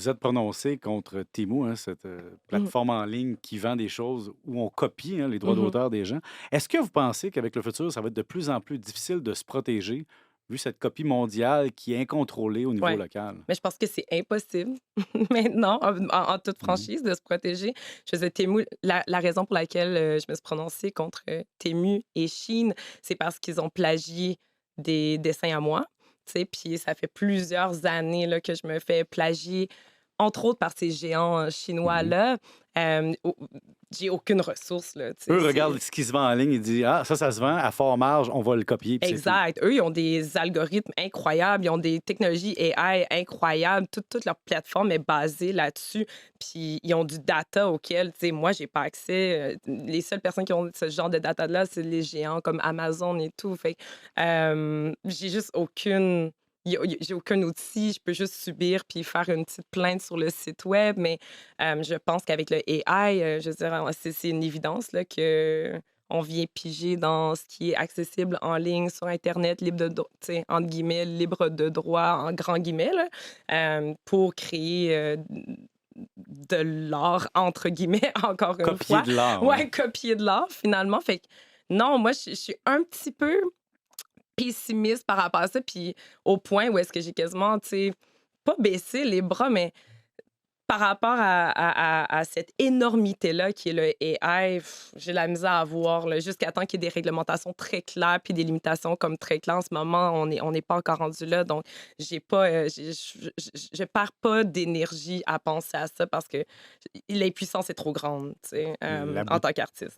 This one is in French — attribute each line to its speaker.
Speaker 1: vous êtes prononcé contre Temu, hein, cette
Speaker 2: Mmh.
Speaker 1: plateforme en ligne qui vend des choses où on copie, hein, les droits
Speaker 2: Mmh.
Speaker 1: d'auteur des gens. Est-ce que vous pensez qu'avec le futur, ça va être de plus en plus difficile de se protéger, vu cette copie mondiale qui est incontrôlée au niveau
Speaker 2: Ouais.
Speaker 1: local?
Speaker 2: Mais je pense que c'est impossible maintenant, en toute
Speaker 1: Mhm.
Speaker 2: franchise, de se protéger. Je faisais Temu la raison pour laquelle, je me suis prononcée contre, Temu et Shein, c'est parce qu'ils ont plagié des dessins à moi, tu sais? Puis ça fait plusieurs années, là, que je me fais plagier, entre autres par ces géants,
Speaker 1: Mhm.
Speaker 2: chinois-là. Au J'ai aucune ressource, là, tu sais?
Speaker 1: Eux regardent ce qui se vend en ligne et disent: «Ah, ça se vend à fort marge, on va le copier», puis c'est tout.
Speaker 2: Exact. Eux, ils ont des algorithmes incroyables, ils ont des technologies AI incroyables. Toute leur plateforme est basée là-dessus. Puis ils ont du data auquel, tu sais, moi, j'ai pas accès. Les seules personnes qui ont ce genre de data-là, c'est les géants comme Amazon et tout. Fait que, j'ai juste aucune j'ai aucun outil. Je peux juste subir puis faire une petite plainte sur le site web. Mais je pense qu'avec le AI, je veux dire, c'est une évidence là, que on vient piger dans ce qui est accessible en ligne, sur internet, libre de do tu sais, entre guillemets, «libre de droit» en grand guillemets là, pour créer, de «l'art» entre guillemets, encore une
Speaker 1: Copier
Speaker 2: fois.
Speaker 1: de l'art, ouais.
Speaker 2: Ouais, copier de l'art finalement. Fait que non, moi je suis un petit peu pessimiste par rapport à ça, puis au point où est-ce que j'ai quasiment, tu sais, pas baissé les bras, mais par rapport à cette énormité-là qui est le AI, j'ai la misère à voir, là, jusqu'à temps qu'il y ait des réglementations très claires puis des limitations comme très claires. En ce moment, on n'est pas encore rendu là, donc j'ai pas, je perds pas d'énergie à penser à ça parce que l'impuissance est trop grande, tu sais,
Speaker 1: La
Speaker 2: en
Speaker 1: bout
Speaker 2: tant qu'artiste.